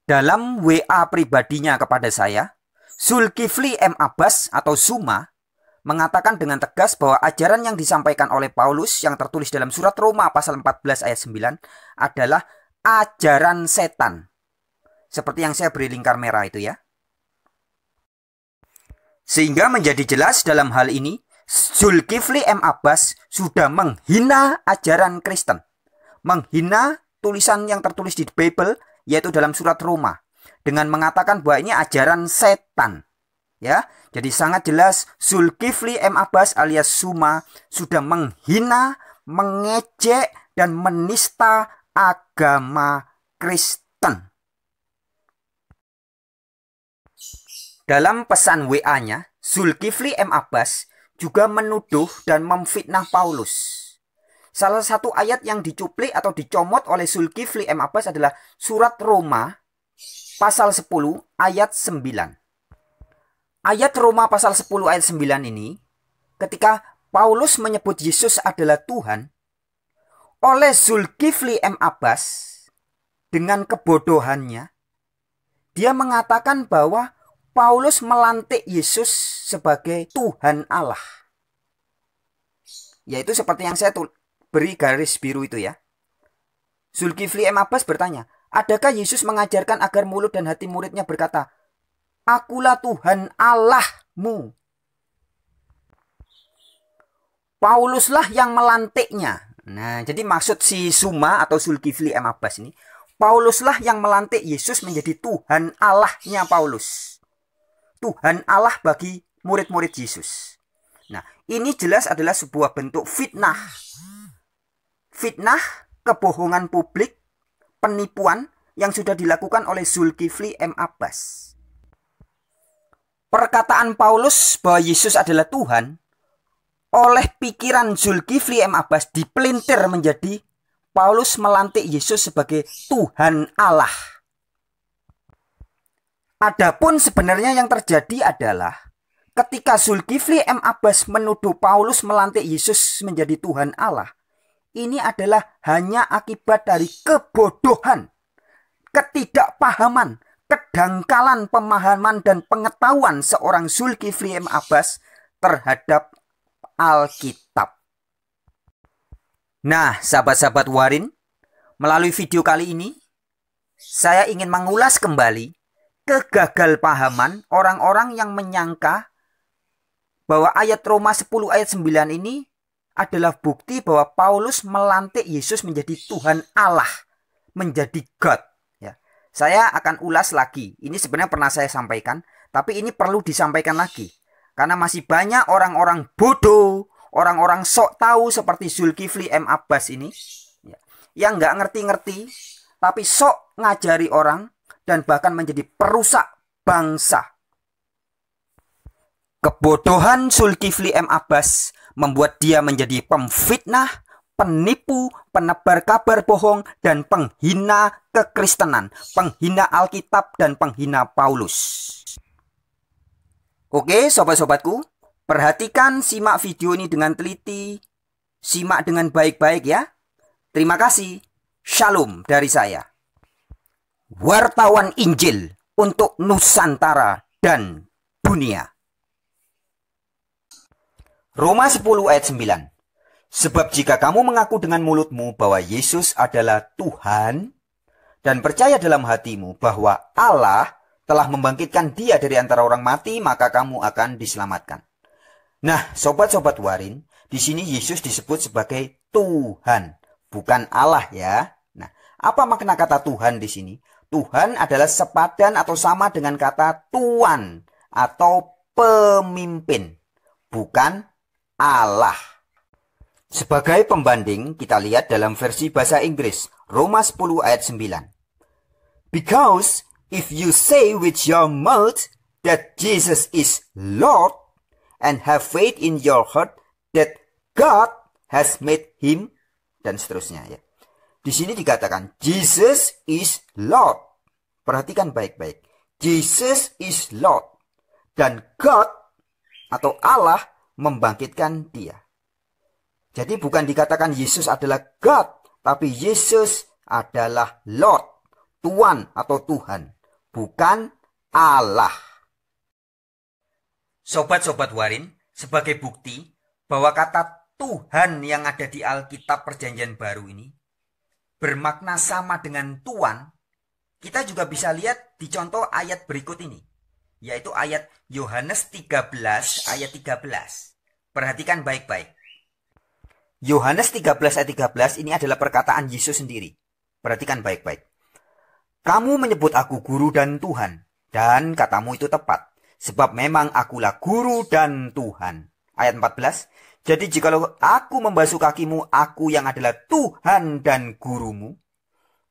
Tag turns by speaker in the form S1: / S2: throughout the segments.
S1: Dalam WA pribadinya kepada saya, Zulkifli M. Abbas atau Suma mengatakan dengan tegas bahwa ajaran yang disampaikan oleh Paulus yang tertulis dalam surat Roma pasal 14 ayat 9 adalah ajaran setan. Seperti yang saya beri lingkar merah itu ya. Sehingga menjadi jelas dalam hal ini, Zulkifli M. Abbas sudah menghina ajaran Kristen. Menghina tulisan yang tertulis di Bible, yaitu dalam surat Roma, dengan mengatakan bahwa ini ajaran setan. Ya, jadi sangat jelas Zulkifli M. Abbas alias Suma sudah menghina, mengejek, dan menista agama Kristen. Dalam pesan WA-nya, Zulkifli M. Abbas juga menuduh dan memfitnah Paulus. Salah satu ayat yang dicuplik atau dicomot oleh Zulkifli M. Abbas adalah surat Roma pasal 10 ayat 9. Ayat Roma pasal 10 ayat 9 ini, ketika Paulus menyebut Yesus adalah Tuhan, oleh Zulkifli M. Abbas dengan kebodohannya, dia mengatakan bahwa Paulus melantik Yesus sebagai Tuhan Allah. Yaitu seperti yang saya beri garis biru itu ya. Zulkifli M. Abbas bertanya, adakah Yesus mengajarkan agar mulut dan hati muridnya berkata, Akulah Tuhan Allahmu? Pauluslah yang melantiknya. Nah, jadi maksud si Suma atau Zulkifli M. Abbas ini, Pauluslah yang melantik Yesus menjadi Tuhan Allahnya Paulus. Tuhan Allah bagi murid-murid Yesus. Nah, ini jelas adalah sebuah bentuk fitnah. Fitnah, kebohongan publik, penipuan yang sudah dilakukan oleh Zulkifli M. Abbas. Perkataan Paulus bahwa Yesus adalah Tuhan, oleh pikiran Zulkifli M. Abbas dipelintir menjadi Paulus melantik Yesus sebagai Tuhan Allah. Adapun sebenarnya yang terjadi adalah ketika Zulkifli M. Abbas menuduh Paulus melantik Yesus menjadi Tuhan Allah, ini adalah hanya akibat dari kebodohan, ketidakpahaman, kedangkalan pemahaman dan pengetahuan seorang Zulkifli M. Abbas terhadap Alkitab. Nah, sahabat-sahabat Warin, melalui video kali ini, saya ingin mengulas kembali kegagalpahaman orang-orang yang menyangka bahwa ayat Roma 10 ayat 9 ini adalah bukti bahwa Paulus melantik Yesus menjadi Tuhan Allah, menjadi God. Ya. Saya akan ulas lagi. Ini sebenarnya pernah saya sampaikan, tapi ini perlu disampaikan lagi. Karena masih banyak orang-orang bodoh, orang-orang sok tahu seperti Zulkifli M. Abbas ini, ya, yang nggak ngerti-ngerti, tapi sok ngajari orang, dan bahkan menjadi perusak bangsa. Kebodohan Zulkifli M. Abbas membuat dia menjadi pemfitnah, penipu, penebar kabar bohong, dan penghina kekristenan, penghina Alkitab, dan penghina Paulus. Oke, sobat-sobatku, perhatikan, simak video ini dengan teliti, simak dengan baik-baik ya. Terima kasih. Shalom dari saya. Wartawan Injil untuk Nusantara dan dunia. Roma 10 ayat 9. Sebab jika kamu mengaku dengan mulutmu bahwa Yesus adalah Tuhan dan percaya dalam hatimu bahwa Allah telah membangkitkan dia dari antara orang mati, maka kamu akan diselamatkan. Nah, sobat-sobat Warin, di sini Yesus disebut sebagai Tuhan, bukan Allah ya. Nah, apa makna kata Tuhan di sini? Tuhan adalah sepadan atau sama dengan kata tuan atau pemimpin, bukan Allah. Sebagai pembanding, kita lihat dalam versi bahasa Inggris, Roma 10 ayat 9. Because if you say with your mouth that Jesus is Lord and have faith in your heart that God has made him, dan seterusnya ya. Di sini dikatakan Jesus is Lord. Perhatikan baik-baik. Jesus is Lord. Dan God atau Allah membangkitkan dia. Jadi bukan dikatakan Yesus adalah God, tapi Yesus adalah Lord, Tuan atau Tuhan, bukan Allah. Sobat-sobat Warin, sebagai bukti bahwa kata Tuhan yang ada di Alkitab Perjanjian Baru ini bermakna sama dengan Tuan, kita juga bisa lihat di contoh ayat berikut ini, yaitu ayat Yohanes 13 ayat 13. Perhatikan baik-baik. Yohanes 13 ayat 13 ini adalah perkataan Yesus sendiri. Perhatikan baik-baik. Kamu menyebut aku guru dan Tuhan, dan katamu itu tepat, sebab memang akulah guru dan Tuhan. Ayat 14. Jadi jikalau aku membasuh kakimu, aku yang adalah Tuhan dan gurumu.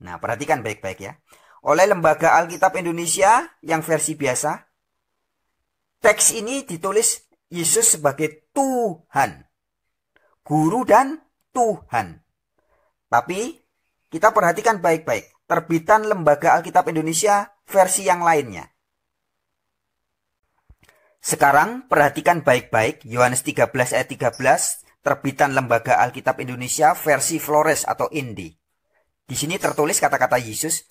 S1: Nah, perhatikan baik-baik ya. Oleh Lembaga Alkitab Indonesia yang versi biasa, teks ini ditulis Yesus sebagai Tuhan, guru dan Tuhan. Tapi kita perhatikan baik-baik. Terbitan Lembaga Alkitab Indonesia versi yang lainnya. Sekarang perhatikan baik-baik Yohanes 13 ayat 13, terbitan Lembaga Alkitab Indonesia versi Flores atau Indi. Di sini tertulis kata-kata Yesus,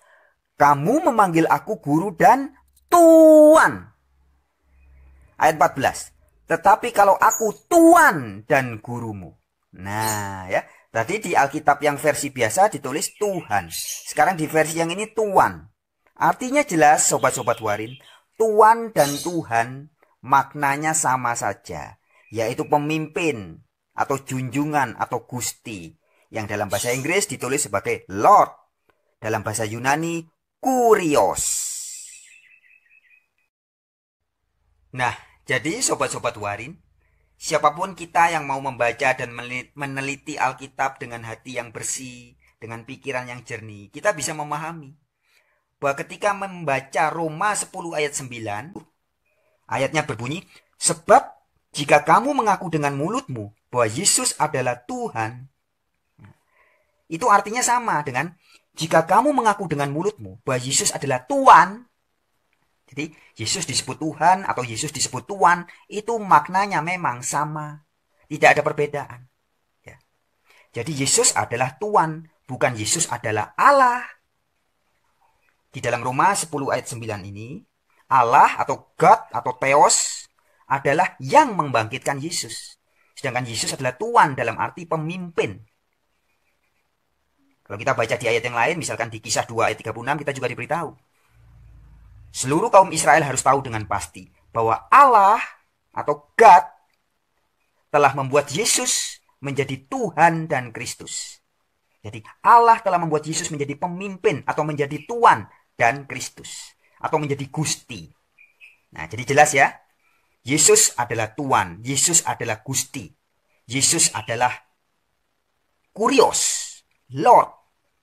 S1: kamu memanggil aku guru dan Tuan. Ayat 14. Tetapi kalau aku Tuan dan gurumu. Nah ya, tadi di Alkitab yang versi biasa ditulis Tuhan. Sekarang di versi yang ini Tuan. Artinya jelas sobat-sobat Warin, Tuan dan Tuhan maknanya sama saja, yaitu pemimpin atau junjungan atau gusti, yang dalam bahasa Inggris ditulis sebagai Lord, dalam bahasa Yunani Kurios. Nah, jadi sobat-sobat Warin, siapapun kita yang mau membaca dan meneliti Alkitab dengan hati yang bersih, dengan pikiran yang jernih, kita bisa memahami bahwa ketika membaca Roma 10 ayat 9, ayatnya berbunyi, sebab jika kamu mengaku dengan mulutmu bahwa Yesus adalah Tuhan, itu artinya sama dengan jika kamu mengaku dengan mulutmu bahwa Yesus adalah Tuan. Jadi Yesus disebut Tuhan atau Yesus disebut Tuan, itu maknanya memang sama, tidak ada perbedaan ya. Jadi Yesus adalah Tuan, bukan Yesus adalah Allah. Di dalam Roma 10 ayat 9 ini, Allah atau God atau Theos adalah yang membangkitkan Yesus. Sedangkan Yesus adalah Tuan dalam arti pemimpin. Kalau kita baca di ayat yang lain, misalkan di Kisah 2 ayat 36, kita juga diberitahu, seluruh kaum Israel harus tahu dengan pasti bahwa Allah atau God telah membuat Yesus menjadi Tuhan dan Kristus. Jadi Allah telah membuat Yesus menjadi pemimpin atau menjadi Tuan dan Kristus, atau menjadi Gusti. Nah, jadi jelas ya, Yesus adalah Tuan, Yesus adalah Gusti, Yesus adalah Kurios, Lord,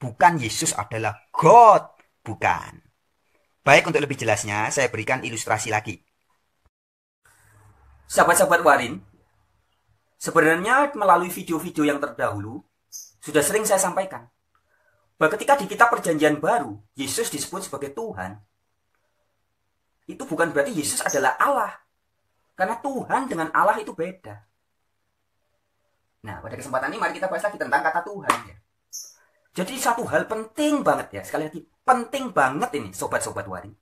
S1: bukan Yesus adalah God, bukan. Baik, untuk lebih jelasnya saya berikan ilustrasi lagi. Sahabat-sahabat Warin, sebenarnya melalui video-video yang terdahulu sudah sering saya sampaikan bahwa ketika di kitab Perjanjian Baru Yesus disebut sebagai Tuhan, itu bukan berarti Yesus adalah Allah. Karena Tuhan dengan Allah itu beda. Nah, pada kesempatan ini mari kita bahas lagi tentang kata Tuhan ya. Jadi satu hal penting banget ya, sekali lagi penting banget ini sobat-sobat Warin,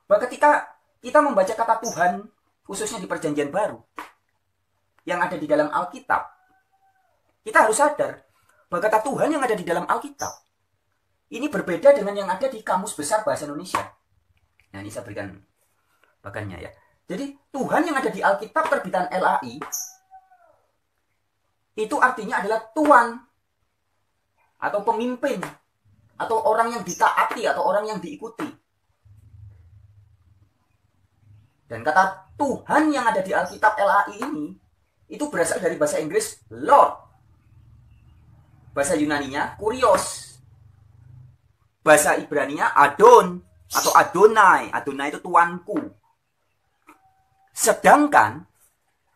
S1: bahwa ketika kita membaca kata Tuhan, khususnya di Perjanjian Baru yang ada di dalam Alkitab, kita harus sadar bahwa kata Tuhan yang ada di dalam Alkitab ini berbeda dengan yang ada di Kamus Besar Bahasa Indonesia. Nah, ini saya berikan bagannya ya. Jadi Tuhan yang ada di Alkitab terbitan LAI itu artinya adalah Tuan atau pemimpin atau orang yang ditaati atau orang yang diikuti. Dan kata Tuhan yang ada di Alkitab LAI ini itu berasal dari bahasa Inggris Lord, bahasa Yunaninya Kurios, bahasa Ibraninya Adon atau Adonai. Adonai itu tuanku. Sedangkan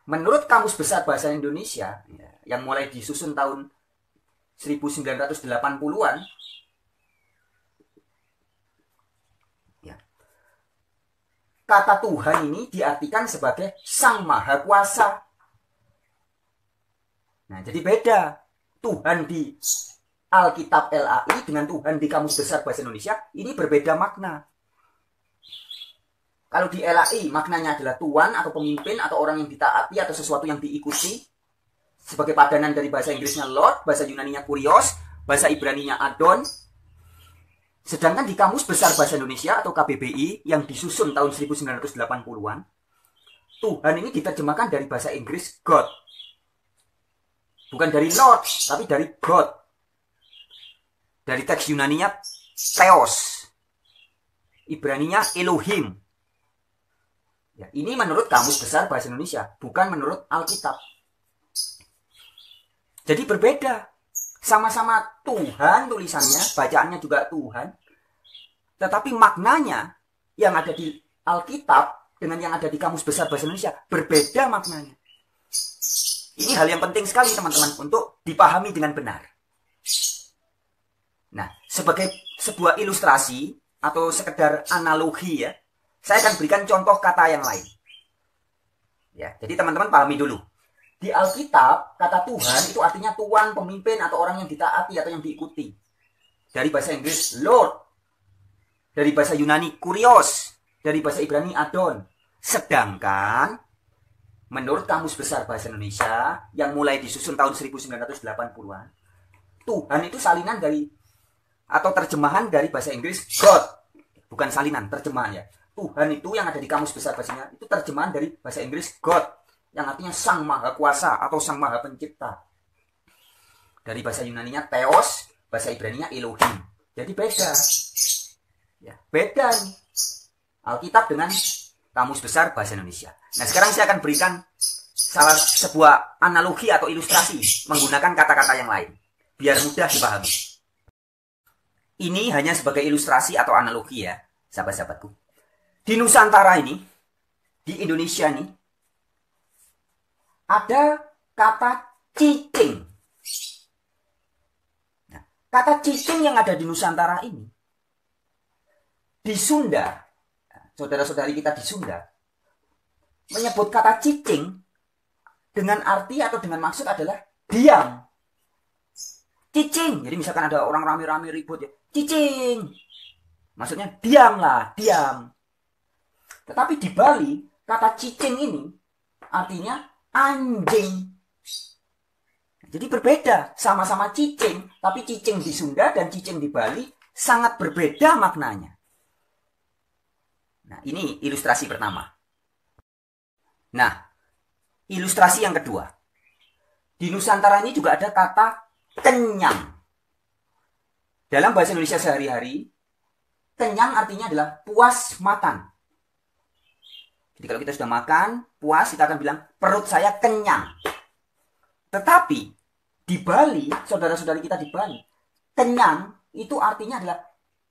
S1: menurut Kamus Besar Bahasa Indonesia yang mulai disusun tahun 1980-an ya, kata Tuhan ini diartikan sebagai Sang Maha Kuasa. Nah, jadi beda Tuhan di Alkitab LAI dengan Tuhan di Kamus Besar Bahasa Indonesia, ini berbeda makna. Kalau di LAI maknanya adalah tuan atau pemimpin atau orang yang ditaati atau sesuatu yang diikuti. Sebagai padanan dari bahasa Inggrisnya Lord, bahasa Yunaninya Kurios, bahasa Ibraninya Adon. Sedangkan di Kamus Besar Bahasa Indonesia atau KBBI yang disusun tahun 1980-an, Tuhan ini diterjemahkan dari bahasa Inggris God. Bukan dari Lord, tapi dari God. Dari teks Yunaninya Theos. Ibraninya Elohim. Ya, ini menurut Kamus Besar Bahasa Indonesia, bukan menurut Alkitab. Jadi berbeda. Sama-sama Tuhan tulisannya, bacaannya juga Tuhan. Tetapi maknanya yang ada di Alkitab dengan yang ada di Kamus Besar Bahasa Indonesia berbeda maknanya. Ini hal yang penting sekali teman-teman untuk dipahami dengan benar. Nah, sebagai sebuah ilustrasi atau sekedar analogi ya, saya akan berikan contoh kata yang lain. Ya, jadi teman-teman pahami dulu. Di Alkitab, kata Tuhan itu artinya tuan, pemimpin, atau orang yang ditaati atau yang diikuti. Dari bahasa Inggris, Lord. Dari bahasa Yunani, Kurios. Dari bahasa Ibrani, Adon. Sedangkan, menurut Kamus Besar Bahasa Indonesia, yang mulai disusun tahun 1980-an, Tuhan itu salinan dari, atau terjemahan dari bahasa Inggris, God. Bukan salinan, terjemahan ya. Tuhan itu yang ada di Kamus Besar Bahasa Indonesia, itu terjemahan dari bahasa Inggris, God. Yang artinya Sang Maha Kuasa atau Sang Maha Pencipta. Dari bahasa Yunaninya Theos, bahasa Ibraninya Elohim. Jadi beda. Ya, beda nih. Alkitab dengan Kamus Besar Bahasa Indonesia. Nah, sekarang saya akan berikan salah sebuah analogi atau ilustrasi menggunakan kata-kata yang lain. Biar mudah dipahami. Ini hanya sebagai ilustrasi atau analogi ya, sahabat-sahabatku. Di Nusantara ini, di Indonesia nih, ada kata cicing. Nah, kata cicing yang ada di Nusantara ini, di Sunda, saudara-saudari kita di Sunda, menyebut kata cicing dengan arti atau dengan maksud adalah diam. Cicing. Jadi misalkan ada orang rame-rame ribut ya, cicing. Maksudnya diamlah, diam. Tetapi di Bali, kata cicing ini artinya anjing. Jadi berbeda, sama-sama cicing, tapi cicing di Sunda dan cicing di Bali sangat berbeda maknanya. Nah, ini ilustrasi pertama. Nah, ilustrasi yang kedua. Di Nusantara ini juga ada kata kenyang. Dalam bahasa Indonesia sehari-hari, kenyang artinya adalah puas makan. Jadi kalau kita sudah makan, puas, kita akan bilang, perut saya kenyang. Tetapi, di Bali, saudara-saudari kita di Bali, kenyang itu artinya adalah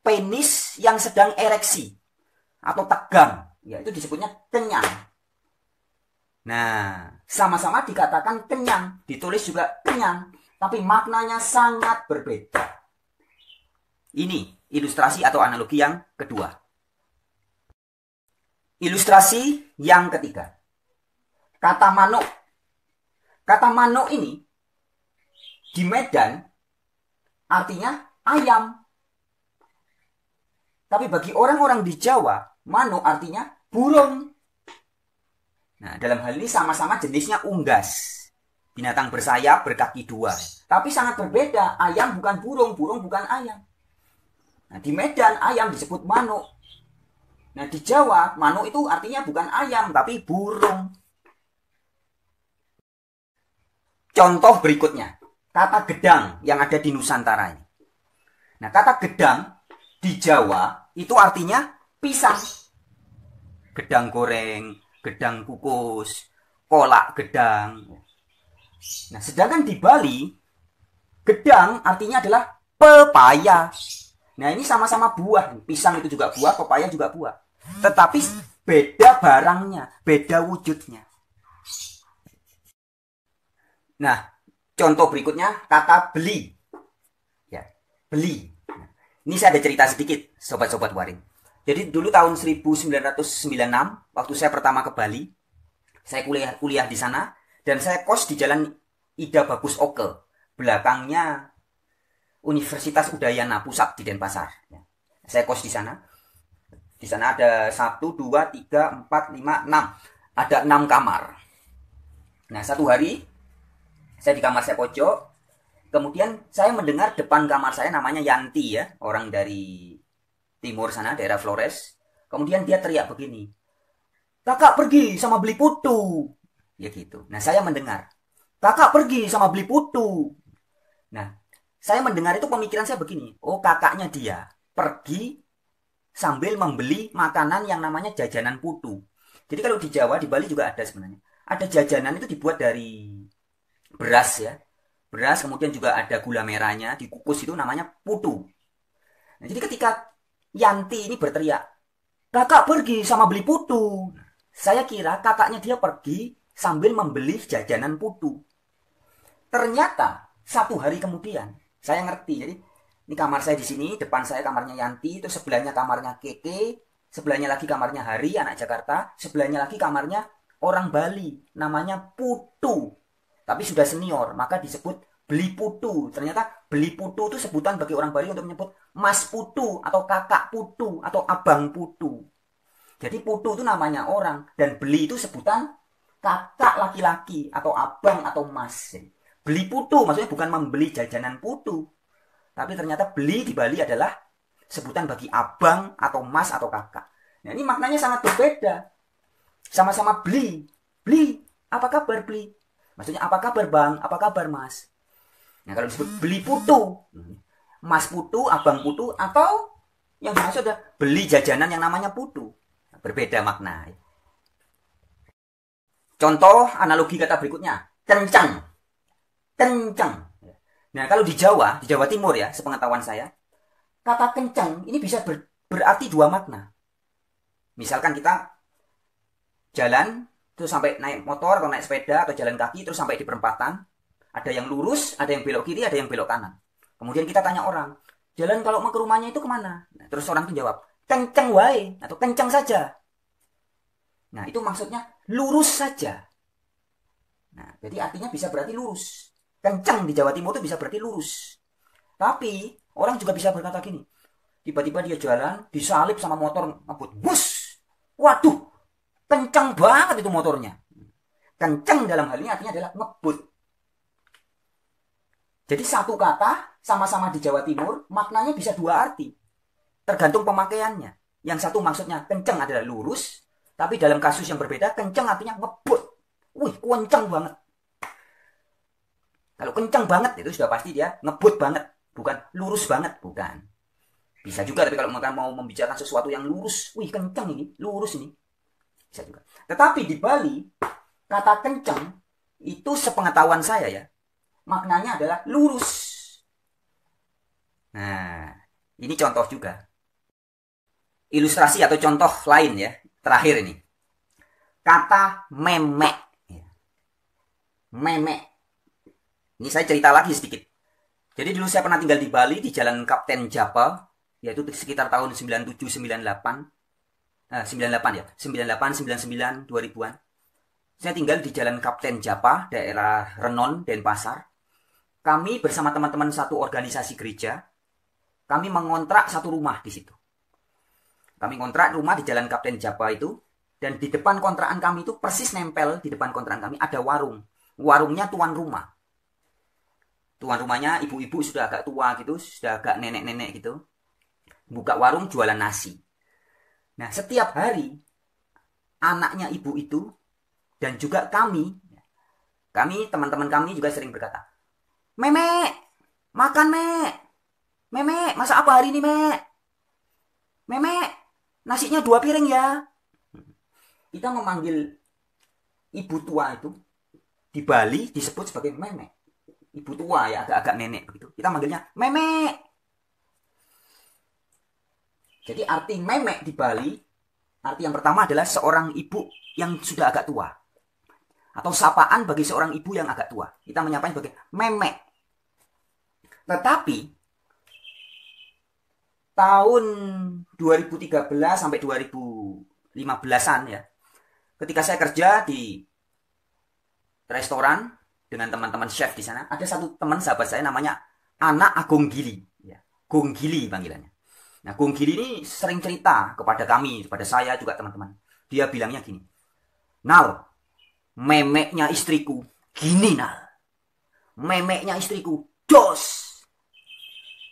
S1: penis yang sedang ereksi. Atau tegang. Ya, itu disebutnya kenyang. Nah, sama-sama dikatakan kenyang. Ditulis juga kenyang. Tapi maknanya sangat berbeda. Ini ilustrasi atau analogi yang kedua. Ilustrasi yang ketiga. Kata manuk. Kata manuk ini di Medan artinya ayam. Tapi bagi orang-orang di Jawa, manuk artinya burung. Nah, dalam hal ini sama-sama jenisnya unggas. Binatang bersayap, berkaki dua. Tapi sangat berbeda. Ayam bukan burung, burung bukan ayam. Nah, di Medan ayam disebut manuk. Nah, di Jawa, manuk itu artinya bukan ayam, tapi burung. Contoh berikutnya, kata gedang yang ada di Nusantara ini. Nah, kata gedang di Jawa itu artinya pisang. Gedang goreng, gedang kukus, kolak gedang. Nah, sedangkan di Bali, gedang artinya adalah pepaya. Nah, ini sama-sama buah. Pisang itu juga buah, pepaya juga buah. Tetapi beda barangnya, beda wujudnya. Nah, contoh berikutnya kata beli. Ya, beli. Nah, ini saya ada cerita sedikit, sobat-sobat waring. Jadi dulu tahun 1996, waktu saya pertama ke Bali, saya kuliah di sana, dan saya kos di Jalan Ida Bagus Oke. Belakangnya Universitas Udayana Pusat di Denpasar. Saya kos di sana. Di sana ada 1, 2, 3, 4, 5, 6. Ada 6 kamar. Nah, satu hari saya di kamar saya pojok. Kemudian saya mendengar depan kamar saya, namanya Yanti ya, orang dari timur sana, daerah Flores. Kemudian dia teriak begini, "Kakak pergi sama beli putu." Ya gitu. Nah, saya mendengar, "Kakak pergi sama beli putu." Nah, saya mendengar itu, pemikiran saya begini, oh kakaknya dia pergi sambil membeli makanan yang namanya jajanan putu. Jadi kalau di Jawa, di Bali juga ada sebenarnya. Ada jajanan itu dibuat dari beras ya. Beras, kemudian juga ada gula merahnya, dikukus, itu namanya putu. Nah, jadi ketika Yanti ini berteriak, "Kakak pergi sama beli putu." Saya kira kakaknya dia pergi sambil membeli jajanan putu. Ternyata satu hari kemudian, saya ngerti. Jadi ini kamar saya di sini, depan saya kamarnya Yanti, itu sebelahnya kamarnya Keke, sebelahnya lagi kamarnya Hari, anak Jakarta, sebelahnya lagi kamarnya orang Bali, namanya Putu. Tapi sudah senior, maka disebut beli putu. Ternyata beli putu itu sebutan bagi orang Bali untuk menyebut Mas Putu, atau Kakak Putu, atau Abang Putu. Jadi putu itu namanya orang, dan beli itu sebutan kakak laki-laki, atau abang, atau mas. Beli putu maksudnya bukan membeli jajanan putu, tapi ternyata beli di Bali adalah sebutan bagi abang, atau mas, atau kakak. Nah, ini maknanya sangat berbeda. Sama-sama beli. Beli, apa kabar beli? Maksudnya apa kabar bang, apa kabar mas? Nah, kalau disebut beli putu, mas putu, abang putu, atau yang dimaksud adalah beli jajanan yang namanya putu. Berbeda makna. Contoh analogi kata berikutnya, kencang. Kencang. Nah, kalau di Jawa Timur ya, sepengetahuan saya, kata kencang ini bisa berarti dua makna. Misalkan kita jalan, terus sampai naik motor atau naik sepeda atau jalan kaki, terus sampai di perempatan, ada yang lurus, ada yang belok kiri, ada yang belok kanan. Kemudian kita tanya orang, "Jalan kalau mau ke rumahnya itu kemana?" Nah, terus orang itu jawab, "Kenceng wae," atau "kenceng saja." Nah, itu maksudnya lurus saja. Nah, jadi artinya bisa berarti lurus. Kenceng di Jawa Timur itu bisa berarti lurus. Tapi orang juga bisa berkata gini, tiba-tiba dia jalan, disalip sama motor ngebut, bus. Waduh, kenceng banget itu motornya. Kenceng dalam hal ini artinya adalah ngebut. Jadi satu kata sama-sama di Jawa Timur maknanya bisa dua arti. Tergantung pemakaiannya. Yang satu maksudnya kenceng adalah lurus, tapi dalam kasus yang berbeda, kenceng artinya ngebut. Wih, kenceng banget. Kalau kenceng banget itu sudah pasti dia ngebut banget, bukan lurus banget, bukan. Bisa juga, tapi kalau mereka mau membicarakan sesuatu yang lurus, wih kenceng ini, lurus ini. Bisa juga. Tetapi di Bali, kata kenceng itu sepengetahuan saya ya, maknanya adalah lurus. Nah, ini contoh juga. Ilustrasi atau contoh lain ya, terakhir ini. Kata memek. Memek. Ini saya cerita lagi sedikit. Jadi dulu saya pernah tinggal di Bali, di Jalan Kapten Japa, yaitu sekitar tahun 97-98. 98 ya, 98, 99, 2000-an. Saya tinggal di Jalan Kapten Japa, daerah Renon, Denpasar. Kami bersama teman-teman satu organisasi gereja, kami mengontrak satu rumah di situ. Kami kontrak rumah di Jalan Kapten Japa itu, dan di depan kontrakan kami itu persis nempel di depan kontrakan kami ada warung. Warungnya tuan rumah. Tuan rumahnya ibu-ibu sudah agak tua gitu, sudah agak nenek-nenek gitu. Buka warung jualan nasi. Nah, setiap hari anaknya ibu itu dan juga kami teman-teman kami juga sering berkata, "Memek, makan mek. Memek, masak apa hari ini mek? Memek, nasinya 2 piring ya." Kita memanggil ibu tua itu di Bali disebut sebagai memek. Ibu tua ya, agak-agak nenek begitu. Kita manggilnya memek. Jadi arti memek di Bali, arti yang pertama adalah seorang ibu yang sudah agak tua. Atau sapaan bagi seorang ibu yang agak tua. Kita menyapanya sebagai memek. Tetapi tahun 2013 sampai 2015-an ya, ketika saya kerja di restoran dengan teman-teman chef di sana, ada satu teman sahabat saya namanya anak Agung Gili. Ya, Gung Gili panggilannya. Nah, Gung Gili ini sering cerita kepada kami, kepada saya juga teman-teman. Dia bilangnya gini, Nal, memeknya istriku gini Nal. Memeknya istriku dos.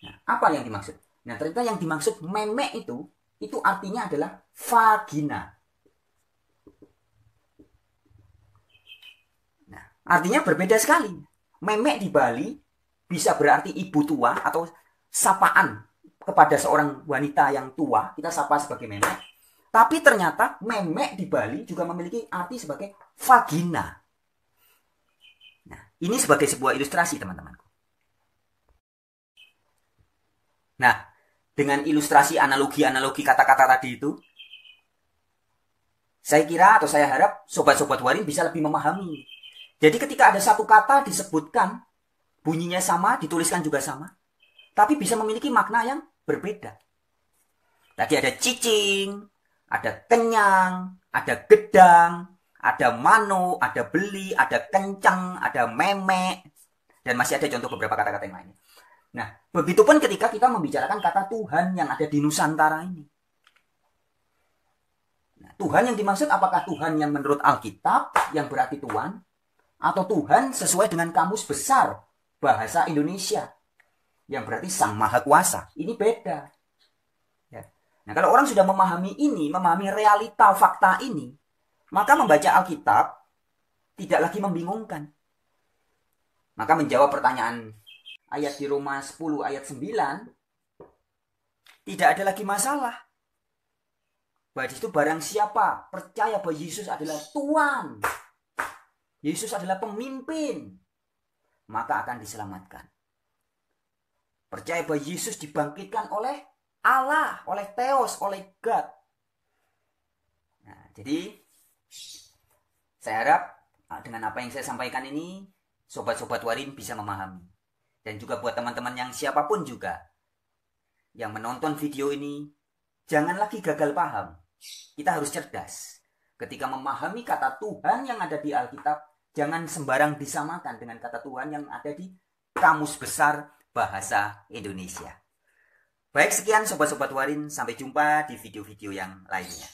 S1: Nah, apa yang dimaksud? Nah, ternyata yang dimaksud memek itu artinya adalah vagina. Nah, artinya berbeda sekali. Memek di Bali bisa berarti ibu tua atau sapaan kepada seorang wanita yang tua. Kita sapa sebagai memek. Tapi ternyata memek di Bali juga memiliki arti sebagai vagina. Nah, ini sebagai sebuah ilustrasi teman-teman. Nah, dengan ilustrasi analogi-analogi kata-kata tadi itu, saya kira atau saya harap sobat-sobat Warin bisa lebih memahami. Jadi ketika ada satu kata disebutkan, bunyinya sama, dituliskan juga sama, tapi bisa memiliki makna yang berbeda. Tadi ada cicing, ada kenyang, ada gedang, ada mano, ada beli, ada kencang, ada memek, dan masih ada contoh beberapa kata-kata yang lainnya. Nah, begitupun ketika kita membicarakan kata Tuhan yang ada di Nusantara ini. Nah, Tuhan yang dimaksud apakah Tuhan yang menurut Alkitab yang berarti Tuhan, atau Tuhan sesuai dengan kamus besar bahasa Indonesia yang berarti Sang Maha Kuasa. Ini beda. Ya. Nah, kalau orang sudah memahami ini, memahami realita fakta ini, maka membaca Alkitab tidak lagi membingungkan. Maka menjawab pertanyaan ayat di Roma 10 ayat 9, tidak ada lagi masalah. Bahwa itu barang siapa percaya bahwa Yesus adalah Tuhan, Yesus adalah pemimpin, maka akan diselamatkan. Percaya bahwa Yesus dibangkitkan oleh Allah, oleh Theos, oleh God. Nah, jadi saya harap dengan apa yang saya sampaikan ini, sobat-sobat Warin bisa memahami. Dan juga buat teman-teman yang siapapun juga yang menonton video ini, jangan lagi gagal paham. Kita harus cerdas. Ketika memahami kata Tuhan yang ada di Alkitab, jangan sembarang disamakan dengan kata Tuhan yang ada di Kamus Besar Bahasa Indonesia. Baik, sekian sobat-sobat Warin. Sampai jumpa di video-video yang lainnya.